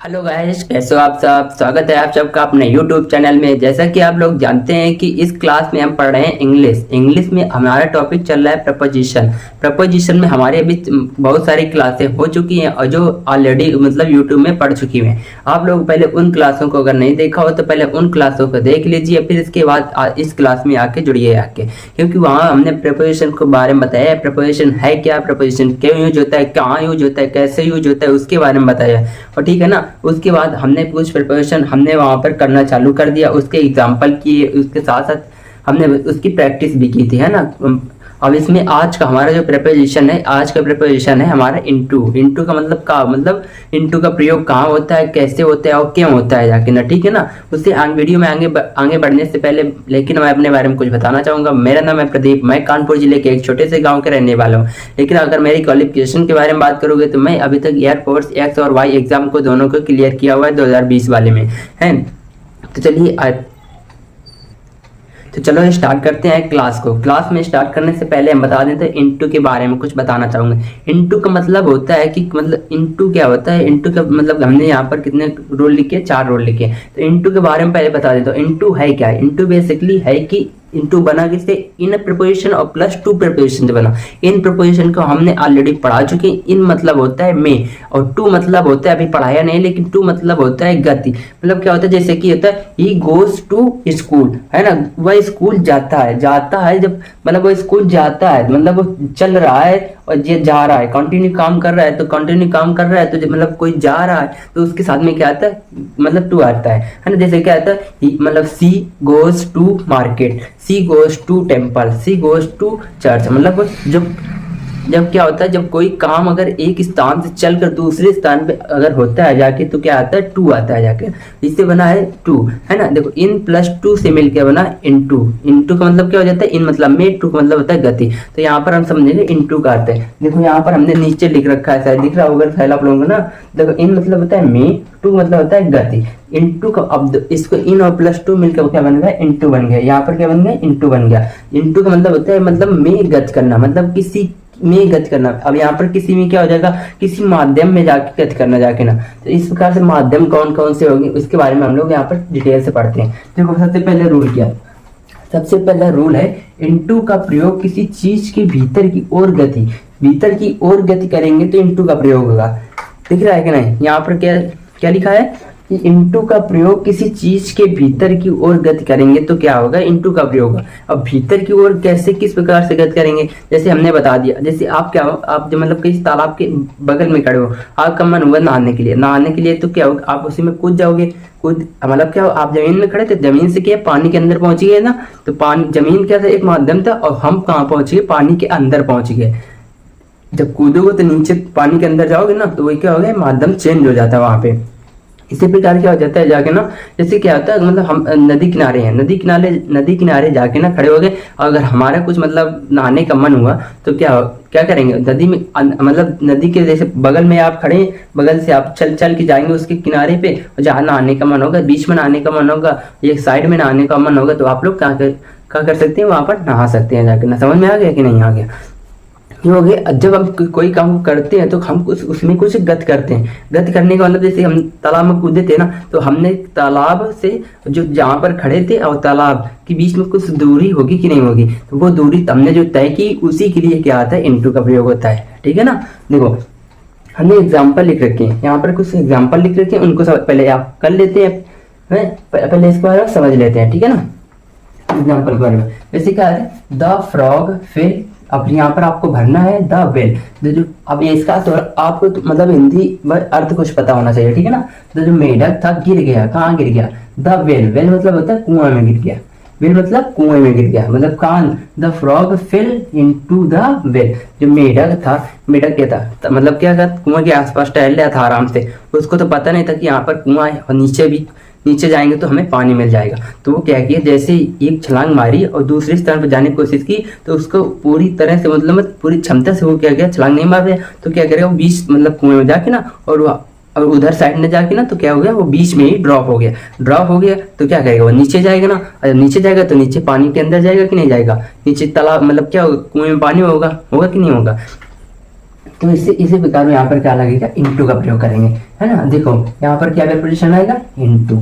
Hello guys, कैसे हो आप सब। स्वागत है आप सबका अपने यूट्यूब चैनल में। जैसा कि आप लोग जानते हैं कि इस क्लास में हम पढ़ रहे हैं इंग्लिश में हमारा टॉपिक चल रहा है प्रपोजिशन में हमारे अभी बहुत सारी क्लासें हो चुकी हैं और जो ऑलरेडी मतलब यूट्यूब में पढ़ चुकी हैं। आप लोग पहले उन क्लासों को अगर नहीं देखा हो तो पहले उन क्लासों को देख लीजिए, फिर इसके बाद इस क्लास में आके जुड़िए क्योंकि वहाँ हमने प्रपोजिशन के बारे में बताया है। प्रपोजिशन है क्या, प्रपोजिशन क्यों यूज होता है, कहाँ यूज होता है, कैसे यूज होता है, उसके बारे में बताया है। और ठीक है ना, उसके बाद हमने कुछ प्रिपरेशन हमने वहाँ पर करना चालू कर दिया, उसके एग्जाम्पल किए, उसके साथ साथ हमने उसकी प्रैक्टिस भी की थी, है ना। अब इसमें आज का हमारा जो प्रिपरेशन है, आज का प्रिपरेशन है हमारा इंटू का मतलब का मतलब इंटू का प्रयोग कहाँ होता है, कैसे होता है और क्यों होता है जाके ना, ठीक है ना। उससे वीडियो में आगे बढ़ने से पहले लेकिन मैं अपने बारे में कुछ बताना चाहूंगा। मेरा नाम है प्रदीप, मैं कानपुर जिले के एक छोटे से गाँव के रहने वाला हूँ। लेकिन अगर मेरी क्वालिफिकेशन के बारे में बात करोगे तो मैं अभी तक एयरफोर्स एक्स और वाई एग्जाम को दोनों को क्लियर किया हुआ है 2020 वाले में, है। तो चलिए तो चलो स्टार्ट करते हैं क्लास को। क्लास में स्टार्ट करने से पहले हम बता देते हैं इंटू के बारे में कुछ बताना चाहूंगा। इंटू का मतलब होता है कि मतलब इंटू क्या होता है, इंटू का मतलब हमने यहाँ पर कितने रूल लिखे, 4 रूल लिखे। तो इंटू के बारे में पहले बता देता हूँ। इंटू है क्या है, इंटू बेसिकली है कि इंटू बना किससे, इन प्रपोजिशन और प्लस टू प्रपोजिशन से बना। इन प्रपोजिशन को हमने ऑलरेडी पढ़ा चुके हैं। इन मतलब होता है में और टू मतलब होता है अभी पढ़ाया नहीं, लेकिन टू मतलब होता है गति। मतलब क्या होता है, जैसे कि होता है ही गोज टू स्कूल, है ना। वह स्कूल जाता है जब मतलब वो स्कूल जाता है मतलब वो चल रहा है और ये जा रहा है, कंटिन्यू काम कर रहा है। तो कंटिन्यू काम कर रहा है तो मतलब कोई जा रहा है तो उसके साथ में क्या आता है, मतलब टू आता है ना। जैसे क्या आता है, मतलब she goes to market, she goes to temple, she goes to church. मतलब जब क्या होता है, जब कोई काम अगर एक स्थान से चलकर दूसरे स्थान पे अगर होता है जाके तो क्या आता है, टू आता है जाके। इससे बना है टू, है ना। देखो इन प्लस टू से मिलकर बना इनटू। इनटू का मतलब क्या हो जाता है, इन मतलब में, टू का मतलब होता है गति। तो यहाँ पर हम समझेंगे इनटू का अर्थ है। देखो यहाँ पर हमने नीचे लिख रखा है, शायद दिख रहा होगा फैला आप लोगों को ना। देखो इन मतलब होता है में, टू मतलब होता है गति। इंटू का अब इसको इन और प्लस टू मिलकर क्या बन गया, इंटू बन गया। यहाँ पर क्या बन गया, इंटू बन गया। इंटू का मतलब होता है मतलब में गत करना, मतलब किसी में गत करना। अब यहाँ पर किसी में क्या हो जाएगा, किसी माध्यम में जाके गत करना जाके ना। तो इस प्रकार से माध्यम कौन कौन से होंगे उसके बारे में हम लोग यहाँ पर डिटेल से पढ़ते हैं। देखो सबसे पहले रूल क्या, सबसे पहला रूल है इंटू का प्रयोग किसी चीज के भीतर की ओर गति करेंगे तो इंटू का प्रयोग होगा। दिख रहा है कि नहीं, यहाँ पर क्या क्या लिखा है कि इंटू का प्रयोग किसी चीज के भीतर की ओर गति करेंगे तो क्या होगा, इंटू का प्रयोग होगा। अब भीतर की ओर कैसे, किस प्रकार से गति करेंगे, जैसे हमने बता दिया। जैसे आप क्या हो, आप जो मतलब किसी तालाब के बगल में खड़े हो, आपका मन हुआ नहाने के लिए तो क्या होगा, आप उसी में कूद जाओगे। कूद मतलब क्या हो, आप जमीन में खड़े थे, जमीन से क्या पानी के अंदर पहुंच गए ना। तो पानी जमीन क्या था, एक माध्यम था, और हम कहाँ पहुंच गए, पानी के अंदर पहुंच गए। जब कूदोगे तो नीचे पानी के अंदर जाओगे ना, तो वही क्या हो गया, माध्यम चेंज हो जाता है वहां पे। इसी प्रकार क्या हो जाता है जाके ना, जैसे क्या होता है मतलब हम नदी किनारे हैं, नदी किनारे जाके ना खड़े हो गए। अगर हमारा कुछ मतलब नहाने का मन हुआ तो क्या करेंगे, नदी में मतलब नदी के जैसे बगल में आप खड़े, बगल से आप चल के जाएंगे उसके किनारे पे। और जहाँ नहाने का मन होगा, बीच में नहाने का मन होगा, एक साइड में नहाने का मन होगा, तो आप लोग क्या कर सकते हैं, वहां पर नहा सकते हैं जाके ना। समझ में आ गया कि नहीं आ गया, हो गया। जब हम कोई काम करते हैं तो हम उसमें कुछ गत करते हैं। गत करने का मतलब जैसे हम तालाब में कूदे थे ना, तो हमने तालाब से जो जहाँ पर खड़े थे और तालाब के बीच में कुछ दूरी होगी कि नहीं होगी, तो वो दूरी हमने जो तय की उसी के लिए क्या आता है, इंटू का प्रयोग होता है। ठीक है ना। देखो हमने एग्जाम्पल लिख रखे हैं, यहाँ पर कुछ एग्जाम्पल लिख रखे हैं, उनको पहले आप कर लेते हैं, पहले इसके बारे में समझ लेते हैं। ठीक है ना, एग्जाम्पल के बारे में वैसे क्या है, द फ्रॉग फेल। अब यहाँ पर आपको भरना है द वेल। जो अब ये इसका तो आपको तो मतलब हिंदी अर्थ कुछ पता होना चाहिए, ठीक है ना। तो जो मेढक था गिर गया, कहाँ गिर गया, द वेल। वेल मतलब होता है कुआं में गिर गया, वेल मतलब कुएं में गिर गया, मतलब कान। The frog fell into the well. जो मेढक था, मेढक क्या था मतलब क्या था, कुआं के आसपास टहल रहा था आराम से। उसको तो पता नहीं था कि यहाँ पर कुआं है और नीचे जाएंगे तो हमें पानी मिल जाएगा। तो वो क्या किया, जैसे एक छलांग मारी और दूसरे स्थान पर जाने की कोशिश की, तो उसको पूरी तरह से मतलब पूरी क्षमता से वो क्या किया, छलांग नहीं मार रहा। तो क्या करेगा, वो बीच मतलब कुएं में जाके ना, और उधर साइड में जाके ना, तो क्या हो गया, वो बीच में ही ड्रॉप हो गया। तो क्या करेगा, वो नीचे जाएगा ना। अगर नीचे जाएगा तो नीचे पानी के अंदर जाएगा कि नहीं जाएगा, नीचे तालाब मतलब क्या होगा, कुएं में पानी होगा कि नहीं होगा। तो इसी प्रकार में यहाँ पर क्या लगेगा, इनटू का प्रयोग करेंगे, है ना। देखो यहाँ पर क्या प्रेपोजिशन आएगा, इनटू।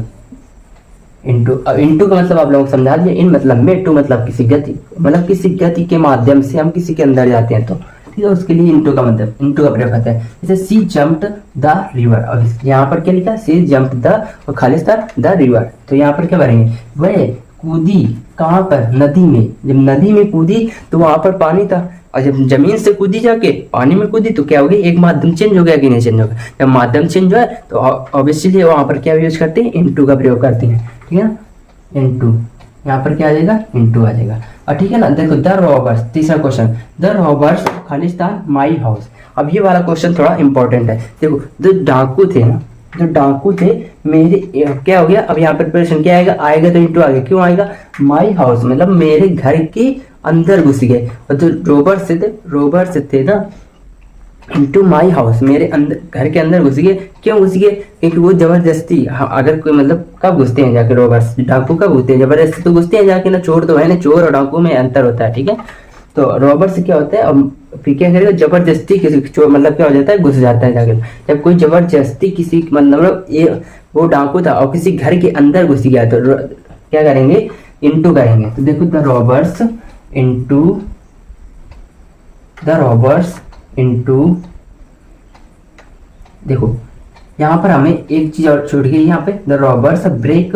इनटू, अब इनटू का मतलब आप लोगों को समझा दिया, इन मतलब में, टू मतलब किसी गति, मतलब किसी गति के माध्यम से हम किसी के अंदर जाते हैं तो, ठीक है, उसके लिए इनटू का मतलब, इनटू का प्रयोग करते हैं। जैसे सी जम्प्ड द रिवर, अब यहाँ पर क्या लिखा, सी जम्प्ड द और खाली द रिवर, तो यहाँ पर क्या भरेंगे, वह कूदी कहाँ पर, नदी में। जब नदी में कूदी तो वहां पर पानी था, और जब जमीन से कूदी जाके पानी में कूदी तो क्या हो गई, एक माध्यम चेंज हो गया कि नहीं चेंज हो गया। जब माध्यम चेंज हुआ तो ऑब्वियसली वहां पर क्या यूज करते हैं, इनटू का प्रयोग करते हैं, ठीक है ना। इनटू, यहाँ पर क्या आ जाएगा, इनटू आ जाएगा। और ठीक है ना। देखो द रॉबर्स, तीसरा question, the robbers Khalistan my house. अब ये वाला क्वेश्चन थोड़ा इंपॉर्टेंट है। देखो जो डाकू थे ना, जो डाकू थे मेरे, क्या हो गया, अब यहाँ पर प्रश्न क्या आएगा, आएगा तो इंटू आएगा, क्यों आएगा, माई हाउस मतलब मेरे घर के अंदर घुस गए। और जो रोबर्स थे ना, इंटू माई हाउस, मेरे अंदर, घर के अंदर घुस गए। क्यों घुस गए, क्योंकि वो जबरदस्ती, अगर कोई मतलब कब घुसते हैं जाके रोबर्स, डाकू कब घुसते हैं, जबरदस्ती तो घुसते हैं जाके ना, चोर तो है ना, चोर और डाकू में अंतर होता है, ठीक है। तो रॉबर्स क्या होता है, अब फिर क्या करेगा, जबरदस्ती किसी चोर मतलब क्या हो जाता है, घुस जाता है जाके। जब कोई जबरदस्ती किसी मतलब ये वो डाकू था और किसी घर के अंदर घुस गया तो क्या करेंगे, इनटू करेंगे। तो देखो द रॉबर्स इनटू, देखो यहाँ पर हमें एक चीज और छूट गई, यहाँ पे द रॉबर्स ब्रेक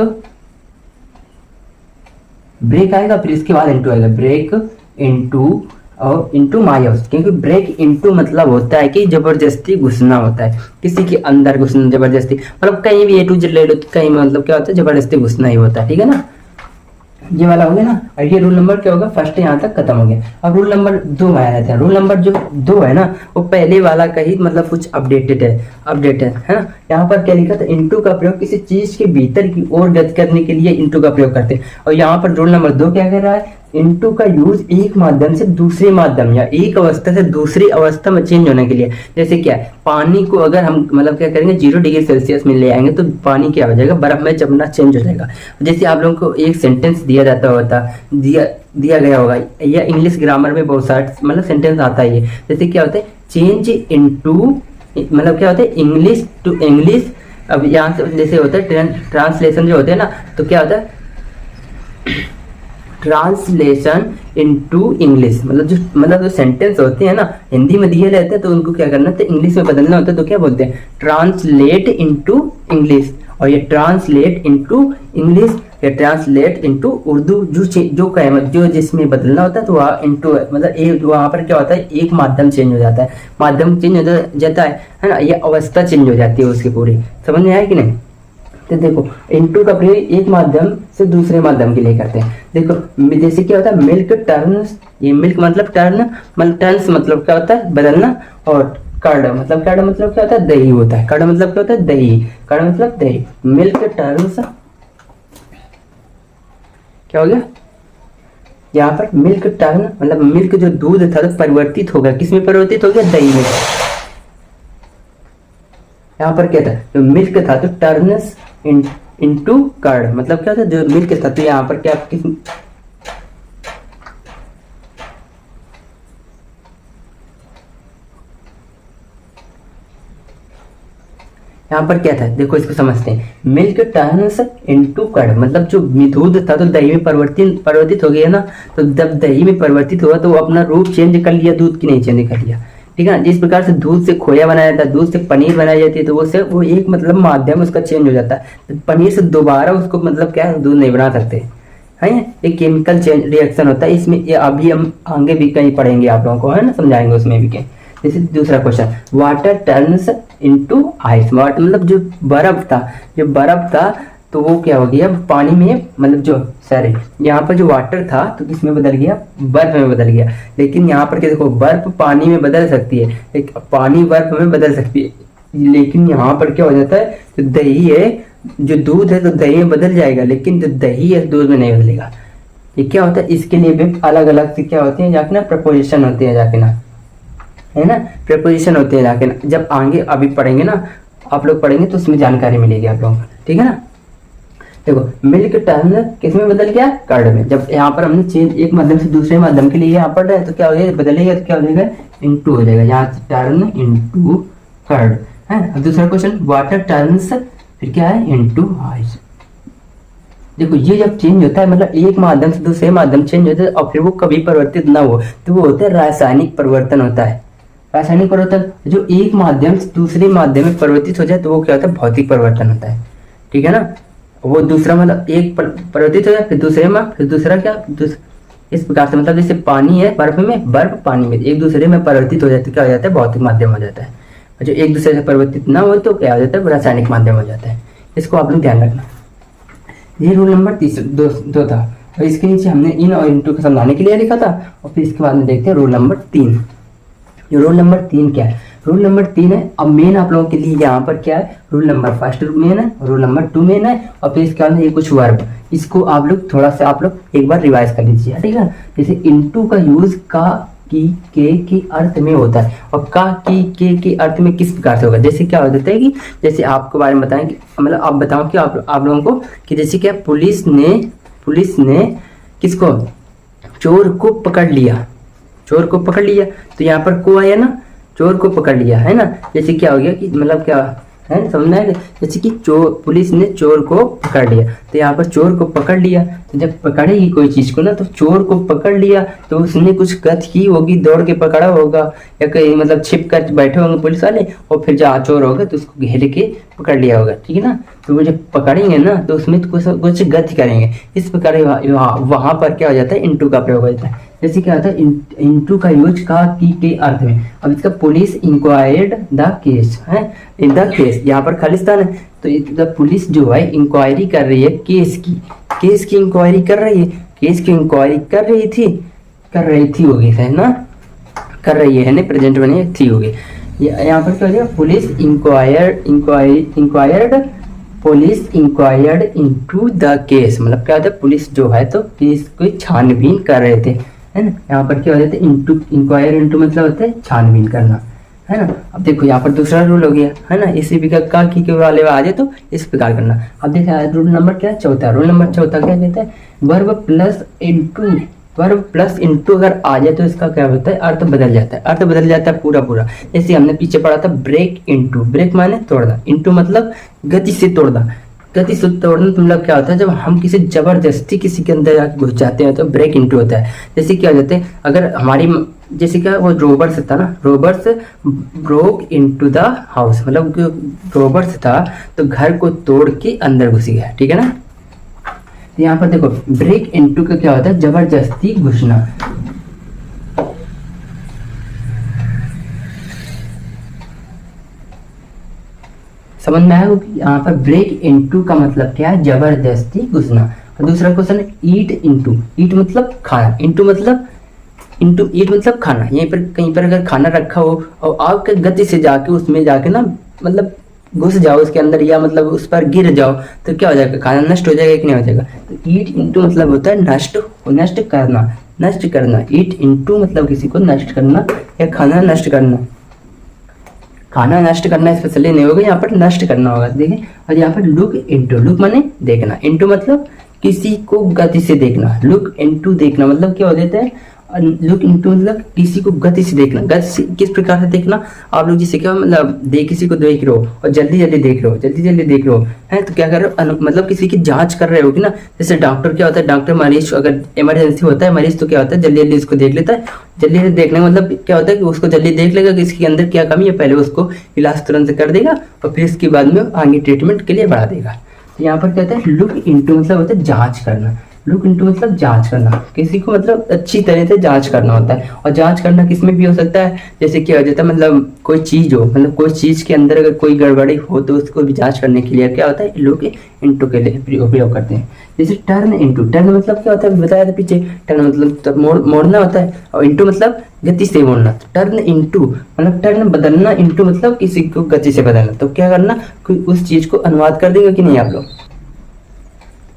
आएगा, फिर इसके बाद इनटू आएगा, ब्रेक इनटू और इनटू माई हाउस, क्योंकि ब्रेक इनटू मतलब होता है कि जबरदस्ती घुसना होता है, किसी के अंदर घुसना जबरदस्ती, मतलब कहीं भी ए टू जेड ले लो कहीं मतलब क्या होता है, जबरदस्ती घुसना ही होता है, ठीक है ना। ये वाला हो गया ना। और ये रूल नंबर क्या होगा, फर्स्ट यहाँ तक खत्म हो गया। अब रूल नंबर 2 में आ जाते हैं। रूल नंबर जो 2 है ना, वो पहले वाला का ही मतलब कुछ अपडेटेड है ना। यहाँ पर क्या लिखा था, इनटू का प्रयोग किसी चीज के भीतर की ओर गति करने के लिए इनटू का प्रयोग करते हैं। और यहाँ पर रूल नंबर 2 क्या कर रहा है, इनटू का यूज एक माध्यम से दूसरे माध्यम या एक अवस्था से दूसरी अवस्था में चेंज होने के लिए। जैसे क्या है, पानी को अगर हम मतलब क्या करेंगे 0 डिग्री सेल्सियस में ले आएंगे तो पानी क्या हो जाएगा, बर्फ में जमना चेंज हो जाएगा। जैसे आप लोगों को एक सेंटेंस दिया दिया गया होगा, या इंग्लिश ग्रामर में बहुत सारे मतलब सेंटेंस आता है। जैसे क्या होता है, चेंज इनटू, मतलब क्या होता है, इंग्लिश टू इंग्लिश। अब यहाँ से जैसे होता है ट्रांसलेशन जो होते हैं ना, तो क्या होता है, ट्रांसलेशन इनटू इंग्लिश, मतलब जो सेंटेंस होते हैं ना हिंदी में दिए रहते हैं तो उनको क्या करना होता है, इंग्लिश में बदलना होता है। तो क्या बोलते हैं, ट्रांसलेट इनटू इंग्लिश। और ये ट्रांसलेट इनटू इंग्लिश या ट्रांसलेट इनटू उर्दू, जो जिसमें बदलना होता है तो वहाँ इनटू मतलब वहाँ पर क्या होता है, एक माध्यम चेंज हो जाता है, माध्यम चेंज हो जाता है ना, ये अवस्था चेंज हो जाती है उसकी पूरी। समझ में आया कि नहीं। तो देखो इनटू का प्रयोग एक माध्यम से दूसरे माध्यम के लिए करते हैं। देखो जैसे क्या होता है, मिल्क टर्न्स, ये मिल्क मतलब टर्न्स मतलब क्या होता है, बदलना। और कर्ड मतलब क्या होता है, दही होता है। कर्ड मतलब क्या होता है, दही। कर्ड मतलब दही। मिल्क टर्न्स क्या हो गया, यहाँ पर मिल्क टर्न मतलब मिल्क जो दूध था तो परिवर्तित हो गया, किसमें परिवर्तित हो गया, दही में। यहाँ पर क्या था, जो मिल्क था तो टर्न्स इनटू कर्ड, मतलब क्या था, जो मिल्क था तो यहाँ पर क्या किस, यहाँ पर क्या था, देखो इसको समझते हैं। मिल्क टर्न्स इनटू कर्ड मतलब जो दूध था तो दही में परिवर्तित हो गया ना। तो जब दही में परिवर्तित हुआ तो वो अपना रूप चेंज कर लिया, दूध की नहीं चेंज कर लिया, ठीक है ना। जिस प्रकार से दूध से खोया बनाया जाता है, दूध से पनीर बनाई जाती है, तो वो एक मतलब माध्यम उसका चेंज हो जाता है। तो पनीर से दोबारा उसको मतलब क्या दूध नहीं बना सकते है, एक केमिकल चेंज रिएक्शन होता है इसमें। ये अभी हम आगे भी कहीं पढ़ेंगे आप लोगों को, है ना, समझाएंगे उसमें भी कहीं। जैसे दूसरा question, water turns into ice. Water मतलब जो बर्फ था तो वो क्या हो गया, पानी में मतलब यहाँ पर जो वाटर था तो किसमें बदल गया, बर्फ में बदल गया। लेकिन यहाँ पर क्या देखो, बर्फ पानी में बदल सकती है, पानी बर्फ में बदल सकती है, लेकिन यहाँ पर क्या हो जाता है, तो दही है, जो दूध है तो दही में बदल जाएगा, लेकिन जो दही है दूध में नहीं बदलेगा। ये क्या होता है, इसके लिए भी अलग अलग से क्या होती है जाके ना, प्रपोजिशन होती है जाके ना, है ना, प्रपोजिशन होती है जाके ना। जब आगे अभी पढ़ेंगे ना, आप लोग पढ़ेंगे तो उसमें जानकारी मिलेगी आप लोगों को, ठीक है ना। देखो मिल्क टर्न किस में बदल गया, कर्ड में। जब यहाँ पर हमने चेंज एक माध्यम से दूसरे माध्यम के लिए यहाँ पढ़ रहे हैं तो क्या हो जाएगा, बदलेगा तो क्या हो जाएगा, इनटू हो जाएगा, यहाँ से टर्न इनटू कर्ड है। अब दूसरा क्वेश्चन, वाटर टर्न्स, फिर क्या है, इनटू आइस। देखो ये जब चेंज होता है मतलब एक माध्यम से दूसरे माध्यम चेंज होता है और फिर वो कभी परिवर्तित ना हो तो वो होता है रासायनिक परिवर्तन होता है। रासायनिक परिवर्तन जो एक माध्यम से दूसरे माध्यम में परिवर्तित हो जाए तो वो क्या होता है, भौतिक परिवर्तन होता है, ठीक है ना। वो दूसरा मतलब एक परिवर्तित हो जाए फिर दूसरे में, फिर दूसरा क्या इस प्रकार से, मतलब जैसे पानी है बर्फ में, बर्फ पानी में एक दूसरे में परिवर्तित हो जाता है, क्या हो जाता है, भौतिक माध्यम हो जाता है। और जो एक दूसरे से परिवर्तित ना हो तो क्या हो जाता है, रासायनिक माध्यम हो जाता है। इसको आप लोग ध्यान रखना। ये रूल नंबर दो था और इसके नीचे हमने इन और इनटू को समझाने के लिए लिखा था। और फिर इसके बाद में देखते हैं रूल नंबर 3। ये रूल नंबर 3 क्या है, रूल नंबर 3 है। अब मेन आप लोगों के लिए यहाँ पर क्या है, रूल नंबर 1 मेन है, रूल नंबर 2 मेन है और फिर इसके बाद ये कुछ वर्ब। इसको आप लोग थोड़ा सा आप लोग एक बार रिवाइज कर लीजिए, ठीक है। जैसे इनटू का यूज का, की, के अर्थ में होता है और का, की, के अर्थ में किस प्रकार से होगा। जैसे क्या हो जाता है कि जैसे आपके बारे में बताएं कि मतलब आप बताओ कि आप लोगों को कि जैसे क्या पुलिस ने किसको, चोर को पकड़ लिया, चोर को पकड़ लिया तो यहाँ पर को आया ना, चोर को पकड़ लिया है ना। जैसे क्या हो गया कि मतलब क्या है, समझना है, जैसे कि पुलिस ने चोर को पकड़ लिया तो यहाँ पर चोर को पकड़ लिया, तो जब पकड़ेगी कोई चीज को ना तो चोर को पकड़ लिया तो उसने कुछ गति की होगी, दौड़ के पकड़ा होगा या कहीं मतलब छिप कर बैठे होंगे पुलिस वाले और फिर जहाँ चोर होगा तो उसको घेर के पकड़ लिया होगा, ठीक है ना। तो वो जब पकड़ेंगे ना तो उसमें कुछ गति करेंगे, इस प्रकार वहां पर क्या हो जाता है, इनटू का प्रयोग हो जाता है। जैसे क्या होता है, इनटू का यूज का, की के अर्थ में। अब इसका पुलिस इंक्वायर्ड द केस है, इन द केस, यहाँ पर खालिस्तान है तो पुलिस जो है इंक्वायरी कर रही है केस की इंक्वायरी कर रही है, केस की इंक्वायरी कर रही थी होगी है ना, कर रही है ना, प्रेजेंट बने थी होगी। यहाँ पर क्या हो जाएगा, police inquired into the case, मतलब क्या होता है, पुलिस जो है तो केस की छानबीन कर रहे थे, है ना। यहाँ पर क्या हो जाता है, इनटू, इंक्वायर इनटू मतलब होता है छानबीन करना, है ना। अब देखो यहाँ पर दूसरा रूल हो गया, है ना, इसी भी का की वाले आ जाए तो इस प्रकार करना। अब देखा रूल नंबर क्या, चौथा। रूल नंबर चौथा क्या कहता है, वर्ब प्लस इनटू अगर आ जाए तो इसका क्या होता है, अर्थ बदल जाता है, अर्थ बदल जाता है पूरा। जैसे हमने पीछे पढ़ा था ब्रेक इनटू, ब्रेक माने तोड़ना, इनटू मतलब गति से तोड़ना, गति से तोड़ना मतलब क्या होता है, जब हम किसी जबरदस्ती किसी के अंदर जाके घुस जाते हैं तो ब्रेक इनटू होता है। जैसे क्या हो जाते हैं, अगर हमारी जैसे क्या वो रोबर्स था ना, robbers broke into the house, मतलब रोबर्स था तो घर को तोड़ के अंदर घुस गया, ठीक है ना। तो यहाँ पर देखो ब्रेक इनटू का क्या होता है, जबरदस्ती घुसना। समझ में आया कि यहाँ पर ब्रेक इनटू का मतलब क्या है, जबरदस्ती घुसना। और दूसरा क्वेश्चन है ईट इनटू, ईट मतलब खाना, इनटू मतलब ईट मतलब खाना। यहीं पर कहीं पर अगर खाना रखा हो और आप गति से जाके उसमें जाके ना मतलब घुस जाओ उसके अंदर या मतलब उस पर गिर जाओ तो क्या हो जाएगा, खाना नष्ट हो जाएगा कि नहीं हो जाएगा। तो ईट इनटू मतलब होता है नष्ट करना। ईट इनटू मतलब किसी को नष्ट करना या खाना नष्ट करना। खाना नष्ट करना स्पेशली नहीं होगा, यहाँ पर नष्ट करना होगा, देखिए। और यहाँ पर लुक इनटू, लुक माने देखना, इनटू मतलब किसी को गति से देखना, लुक इनटू देखना मतलब क्या हो जाता है, लुक इनटू मतलब किसी को गति से देखना। गति से किस प्रकार से देखना, आप लोग जिसे क्या मतलब किसी को देख रहे हो और जल्दी जल्दी देख रहे हो है तो क्या कर रहे हो, मतलब किसी की जांच कर रहे हो कि ना। जैसे डॉक्टर क्या होता है, डॉक्टर मरीज अगर इमरजेंसी होता है मरीज तो क्या होता है, जल्दी जल्दी उसको देख लेता है। जल्दी जल्दी देखने का मतलब क्या होता है कि उसको जल्दी देख लेगा कि इसके अंदर क्या कमी है, पहले उसको इलाज तुरंत कर देगा और फिर इसके बाद में आगे ट्रीटमेंट के लिए बढ़ा देगा। तो यहाँ पर क्या होता है, लुक इनटू मतलब होता है जांच करना, लुक इनटू मतलब जांच करना, किसी को मतलब अच्छी तरह से जांच करना होता है। और जांच करना किसमें भी हो सकता है, जैसे क्या हो जाता है मतलब कोई चीज हो, मतलब कोई चीज के अंदर अगर कोई गड़बड़ी हो तो उसको भी जांच करने के लिए क्या होता है, लुक इनटू के लिए उपयोग करते हैं। जैसे टर्न इनटू, टर्न मतलब क्या होता है बताया था पीछे, टर्न मतलब मोड़ना होता है और इनटू मतलब गति से मोड़ना। टर्न इनटू मतलब टर्न बदलना, इनटू मतलब किसी को गति से बदलना। तो क्या करना, कोई उस चीज को अनुवाद कर देगा कि नहीं आप लोग,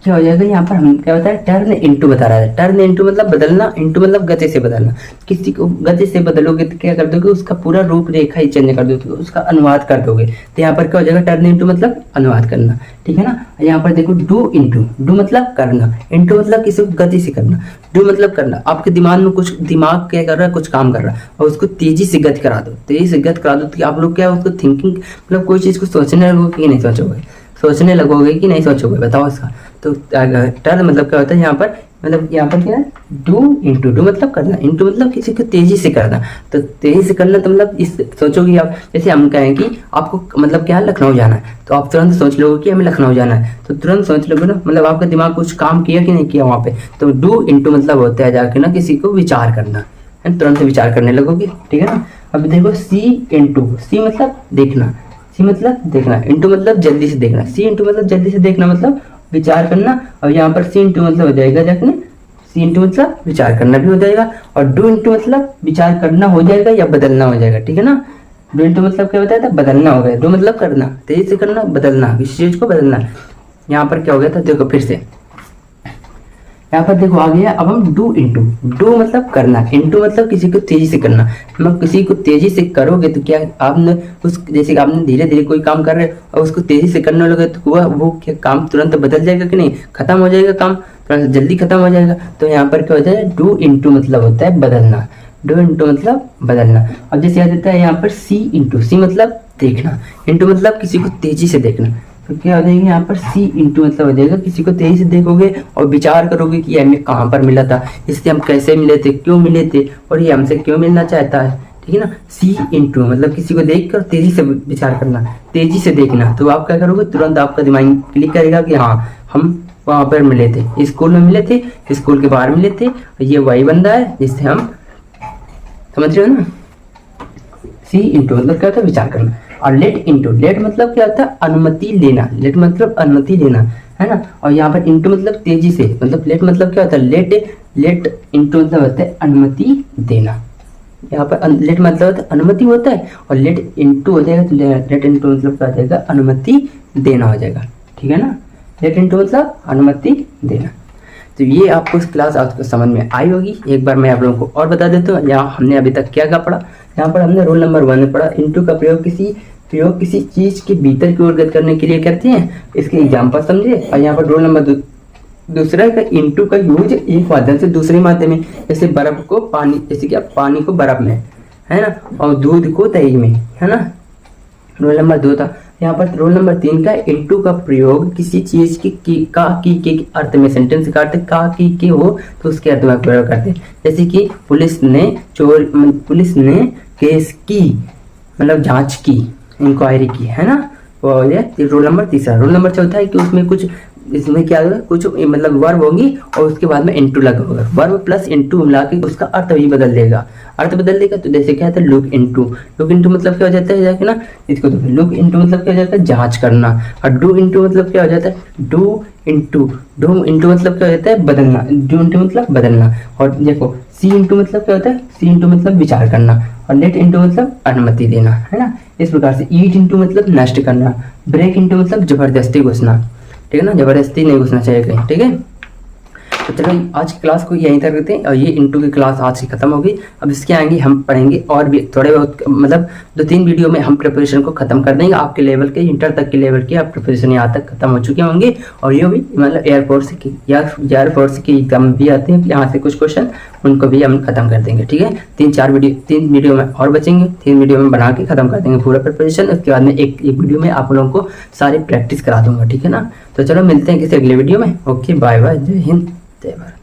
क्या हो जाएगा यहाँ पर, हम क्या होता है टर्न इनटू बता रहा है। टर्न इनटू मतलब बदलना, इनटू मतलब गति से बदलना। किसी को गति से बदलोगे तो क्या कर दोगे, उसका पूरा रूपरेखा ही चेंज कर दोगे, उसका अनुवाद कर दोगे। तो यहाँ पर क्या हो जाएगा, टर्न इनटू मतलब अनुवाद करना, ठीक है ना। यहाँ पर देखो डू इनटू, डू मतलब करना, इनटू मतलब किसी को गति से करना, डू मतलब करना। आपके दिमाग में कुछ, दिमाग क्या कर रहा है, कुछ काम कर रहा है और उसको तेजी से गति करा दो, तेजी से गति करा दो तो आप लोग क्या उसको थिंकिंग मतलब कोई चीज़ को सोचने लगोगे कि नहीं सोचोगे, सोचने लगोगे कि नहीं सोचोगे, बताओ इसका। तो टर्न मतलब क्या होता है यहाँ पर, मतलब यहाँ पर क्या है डू इनटू, डू मतलब करना, इनटू मतलब किसी को तेजी से करना। तो तेजी से करना तो मतलब इस सोचोगे आप, जैसे हम कहें कि आपको मतलब क्या है लखनऊ जाना है, तो आप तुरंत सोच लोगे कि हमें लखनऊ जाना है, तो तुरंत सोच लोगे ना, मतलब आपका दिमाग कुछ काम किया कि नहीं किया वहाँ पे। तो डू इनटू मतलब होता है जाके ना किसी को विचार करना, तुरंत विचार करने लगोगे, ठीक है ना। अब देखो सी इनटू, सी मतलब देखना, सी मतलब देखना, इनटू मतलब जल्दी से देखना, सी इनटू मतलब जल्दी से देखना मतलब विचार करना। और यहाँ पर सी इंटू मतलब हो जाएगा देखने, सी इंटू मतलब विचार करना भी हो जाएगा, और डू इंटू मतलब विचार करना हो जाएगा या बदलना हो जाएगा, ठीक है ना। डू इंटू मतलब क्या होता है, बदलना हो गया, डू मतलब करना, तेजी से करना, बदलना, किसी चीज को बदलना। यहाँ पर क्या हो गया था, देखो फिर से यहाँ पर देखो आ गया। अब हम डू इंटू, डू मतलब करना, इंटू मतलब किसी को तेजी से करना। मतलब किसी को तेजी से करोगे तो क्या आपने उस, जैसे आपने धीरे धीरे कोई काम कर रहे हो और उसको तेजी से करने लगे तो वो क्या काम तुरंत बदल जाएगा कि नहीं, खत्म हो जाएगा काम, थोड़ा जल्दी खत्म हो जाएगा। तो यहाँ पर क्या होता है, डू इंटू मतलब होता है बदलना, डू इंटू मतलब बदलना। अब जैसे आ जाता है यहाँ पर सी इंटू, सी मतलब देखना, इंटू मतलब किसी को तेजी से देखना। तो क्या हो जाएगा यहाँ पर सी इंटू मतलब हो जाएगा किसी को तेजी से देखोगे और विचार करोगे कि हमें कहाँ पर मिला था, इससे हम कैसे मिले थे, क्यों मिले थे, और ये हमसे क्यों मिलना चाहता है, ठीक है ना। सी इंटू मतलब किसी को देख कर तेजी से विचार करना, तेजी से देखना। तो आप क्या करोगे, तुरंत आपका दिमाग क्लिक करेगा कि हाँ हम वहाँ पर मिले थे, स्कूल में मिले थे, स्कूल के बाहर मिले थे, ये वही बंदा है जिससे हम, समझ रहे हो ना। सी इंटू मतलब क्या होता है, विचार करना। और लेट इंटू, लेट मतलब क्या होता है, अनुमति लेना, लेट मतलब अनुमति लेना, है ना। और यहाँ पर इंटू मतलब तेजी से, मतलब लेट मतलब क्या होता है, लेट इंटू मतलब होता है अनुमति देना। यहाँ पर लेट मतलब होता है अनुमति होता है, और लेट इंटू हो जाएगा तो लेट इंटू मतलब क्या हो जाएगा, अनुमति देना हो जाएगा, ठीक है ना। लेट इंटू मतलब अनुमति देना। तो ये आपको इस क्लास आपको समझ में आई होगी। एक बार मैं आप लोगों को और बता देता हूँ, यहाँ हमने अभी तक क्या क्या पढ़ा। यहाँ पर हमने रोल नंबर 1 में पढ़ा, इंटू का प्रयोग किसी चीज के भीतर की ओर गति करने के लिए करते हैं, इसके एग्जाम्पल समझे। और यहाँ पर रोल नंबर दूसरा का इंटू का यूज एक माध्यम से दूसरे माध्यम में, जैसे बर्फ को पानी, जैसे क्या पानी को बर्फ में, है ना, और दूध को दही में, है ना। रोल नंबर 2 था। यहाँ पर रोल नंबर 3 का इंटू का प्रयोग किसी चीज की का की के अर्थ में, सेंटेंस का अर्थ का की के हो तो उसके अर्थ में प्रयोग करते हैं। जैसे कि पुलिस ने केस की मतलब जांच की, इंक्वायरी की, है ना। वो ये रोल नंबर 3। रोल नंबर 4 है कि उसमें कुछ, इसमें क्या होगा, कुछ मतलब वर्ब होगी और उसके बाद में इंटू लगा होगा, वर्ब प्लस इंटू मिला के उसका अर्थ भी बदल देगा, अर्थ बदल देगा। तो जैसे क्या है, लुक इंटू, लुक इंटू मतलब क्या हो जाता है जाके ना, इसको तो लुक इंटू मतलब क्या हो जाता है, जांच करना। और डू इंटू मतलब क्या हो जाता है, डू इंटू मतलब क्या हो जाता है, बदलना, डू इंटू मतलब बदलना। और देखो सी इंटू मतलब क्या होता है, सी इंटू मतलब विचार करना, और लेट इंटू मतलब अनुमति देना, है ना। इस प्रकार से ईट इंटू मतलब नष्ट करना, ब्रेक इंटू मतलब जबरदस्ती घुसना, ठीक है ना, जबरदस्ती नहीं घुसना चाहिए कहीं, ठीक है। तो चलो आज की क्लास को यहीं तक रखते हैं, और ये इंटू की क्लास आज से खत्म होगी। अब इसके आएंगे हम पढ़ेंगे और भी थोड़े बहुत, मतलब 2-3 वीडियो में हम प्रिपरेशन को खत्म कर देंगे। आपके लेवल के, इंटर तक के लेवल की आप प्रिपरेशन यहाँ तक खत्म हो चुके होंगे। और ये भी मतलब एयरफोर्स की एग्जाम भी आते हैं, यहाँ से कुछ क्वेश्चन, उनको भी हम खत्म कर देंगे, ठीक है। 3 वीडियो में और बचेंगे, 3 वीडियो में बना के खत्म कर देंगे पूरा प्रिपरेशन। उसके बाद में एक वीडियो में आप लोगों को सारी प्रैक्टिस करा दूंगा, ठीक है ना। तो चलो मिलते हैं किसी अगले वीडियो में। ओके, बाय बाय, जय हिंद, जय भारत।